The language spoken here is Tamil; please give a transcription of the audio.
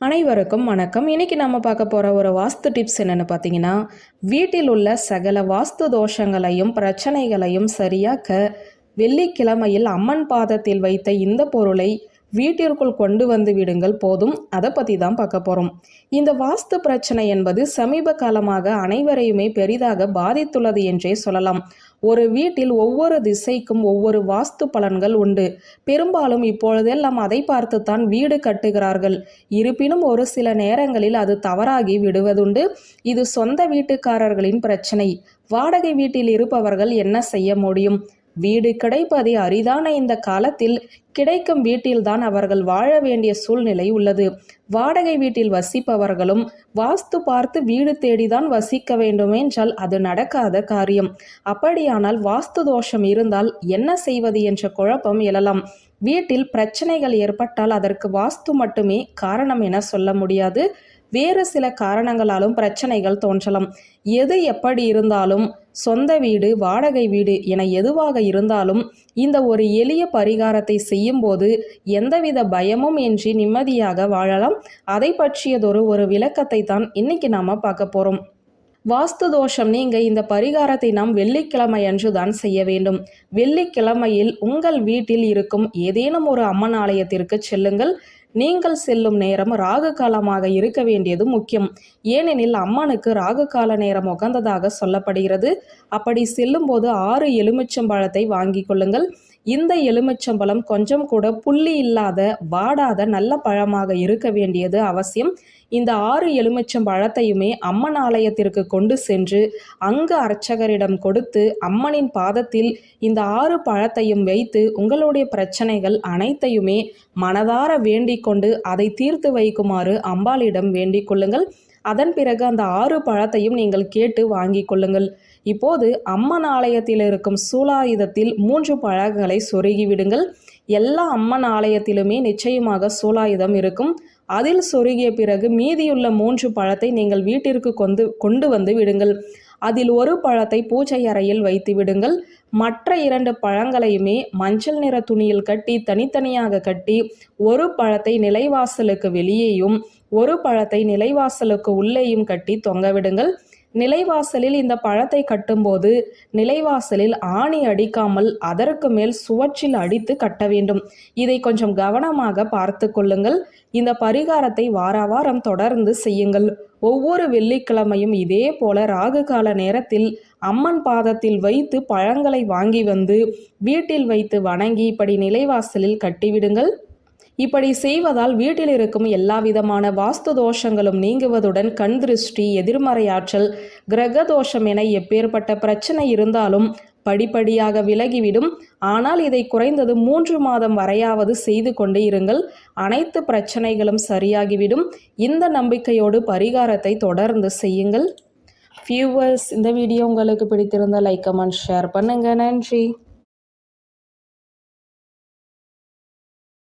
அனைவருக்கும் வணக்கம். இன்னைக்கு நம்ம பார்க்க போகிற ஒரு வாஸ்து டிப்ஸ் என்னென்னு பார்த்தீங்கன்னா, வீட்டில் உள்ள சகல வாஸ்து தோஷங்களையும் பிரச்சனைகளையும் சரியாக்க வெள்ளிக்கிழமையில் அம்மன் பாதத்தில் வைத்த இந்த பொருளை வீட்டிற்குள் கொண்டு வந்து விடுங்கள் போதும். அதை பற்றி தான் பார்க்க போகிறோம். இந்த வாஸ்து பிரச்சனை என்பது சமீப காலமாக அனைவரையுமே பெரிதாக பாதித்துள்ளது என்றே சொல்லலாம். ஒரு வீட்டில் ஒவ்வொரு திசைக்கும் ஒவ்வொரு வாஸ்து பலன்கள் உண்டு. பெரும்பாலும் இப்பொழுதெல்லாம் அதை பார்த்துத்தான் வீடு கட்டுகிறார்கள். இருப்பினும் ஒரு சில நேரங்களில் அது தவறாகி விடுவதுண்டு. இது சொந்த வீட்டுக்காரர்களின் பிரச்சனை. வாடகை வீட்டில் இருப்பவர்கள் என்ன செய்ய முடியும்? வீடு கிடைப்பதே அரிதான இந்த காலத்தில் கிடைக்கும் வீட்டில்தான் அவர்கள் வாழ வேண்டிய சூழ்நிலை உள்ளது. வாடகை வீட்டில் வசிப்பவர்களும் வாஸ்து பார்த்து வீடு தேடிதான் வசிக்க வேண்டுமென்றால் அது நடக்காத காரியம். அப்படியானால் வாஸ்து தோஷம் இருந்தால் என்ன செய்வது என்ற குழப்பம் எழலாம். வீட்டில் பிரச்சனைகள் ஏற்பட்டால் அதற்கு வாஸ்து மட்டுமே காரணம் என சொல்ல முடியாது. வேறு சில காரணங்களாலும் பிரச்சனைகள் தோன்றலாம். எது எப்படி இருந்தாலும் சொந்த வீடு, வாடகை வீடு என எதுவாக இருந்தாலும் இந்த ஒரு எளிய பரிகாரத்தை செய்யும் போது எந்தவித பயமும் இன்றி நிம்மதியாக வாழலாம். அதை பற்றியதொரு விளக்கத்தை தான் இன்னைக்கு நாம பார்க்க போறோம். வாஸ்து தோஷம் நீங்க இந்த பரிகாரத்தை நாம் வெள்ளிக்கிழமை அன்று தான் செய்ய வேண்டும். வெள்ளிக்கிழமையில் உங்கள் வீட்டில் இருக்கும் ஏதேனும் ஒரு அம்மன் ஆலயத்திற்கு செல்லுங்கள். நீங்கள் செல்லும் நேரம் ராகு காலமாக இருக்க வேண்டியது முக்கியம். ஏனெனில் அம்மனுக்கு ராகு கால நேரம் உகந்ததாக சொல்லப்படுகிறது. அப்படி செல்லும் போது 6 எலுமிச்சம்பழத்தை வாங்கி கொள்ளுங்கள். இந்த எலுமிச்சம்பழம் கொஞ்சம் கூட புள்ளி இல்லாத வாடாத நல்ல பழமாக இருக்க வேண்டியது அவசியம். இந்த 6 எலுமிச்சம்பழத்தையுமே அம்மன் ஆலயத்திற்கு கொண்டு சென்று அங்கு அர்ச்சகரிடம் கொடுத்து அம்மனின் பாதத்தில் இந்த 6 பழத்தையும் வைத்து உங்களுடைய பிரச்சனைகள் அனைத்தையுமே மனதார வேண்டிக் கொண்டு அதை தீர்த்து வைக்குமாறு அம்பாளிடம் வேண்டிக் கொள்ளுங்கள். அதன் பிறகு அந்த 6 பழத்தையும் நீங்கள் கேட்டு வாங்கி கொள்ளுங்கள். இப்போது அம்மன் ஆலயத்தில் இருக்கும் சூலாயுதத்தில் 3 பழங்களை சொருகி விடுங்கள். எல்லா அம்மன் ஆலயத்திலுமே நிச்சயமாக சூலாயுதம் இருக்கும். அதில் சொருகிய பிறகு மீதியுள்ள 3 பழத்தை நீங்கள் வீட்டிற்கு கொண்டு வந்து விடுங்கள். அதில் ஒரு பழத்தை பூஜை அறையில் வைத்து விடுங்கள். மற்ற 2 பழங்களையுமே மஞ்சள் நிற துணியில் கட்டி தனித்தனியாக கட்டி ஒரு பழத்தை நிலைவாசலுக்கு வெளியேயும் ஒரு பழத்தை நிலைவாசலுக்கு உள்ளேயும் கட்டி தொங்கவிடுங்கள். நிலைவாசலில் இந்த பழத்தை கட்டும்போது நிலைவாசலில் ஆணி அடிக்காமல் அதற்கு மேல் சுவற்றில் அடித்து கட்ட வேண்டும். இதை கொஞ்சம் கவனமாக பார்த்து கொள்ளுங்கள். இந்த பரிகாரத்தை வாரம் தொடர்ந்து செய்யுங்கள். ஒவ்வொரு வெள்ளிக்கிழமையும் இதே போல ராகு கால நேரத்தில் அம்மன் பாதத்தில் வைத்து பழங்களை வாங்கி வந்து வீட்டில் வைத்து வணங்கி இப்படி நிலைவாசலில் கட்டிவிடுங்கள். இப்படி செய்வதால் வீட்டில் இருக்கும் எல்லா விதமான வாஸ்து தோஷங்களும் நீங்குவதுடன் கண் திருஷ்டி, எதிர்மறையாற்றல், கிரக தோஷம் என எப்பேற்பட்ட பிரச்சனை இருந்தாலும் படிப்படியாக விலகிவிடும். ஆனால் இதை குறைந்தது 3 மாதம் வரையாவது செய்து கொண்டே இருங்கள். அனைத்து பிரச்சனைகளும் சரியாகிவிடும். இந்த நம்பிக்கையோடு பரிகாரத்தை தொடர்ந்து செய்யுங்கள். வியூவர்ஸ், இந்த வீடியோ உங்களுக்கு பிடித்திருந்தால் லைக், கமெண்ட், ஷேர் பண்ணுங்க. நன்றி.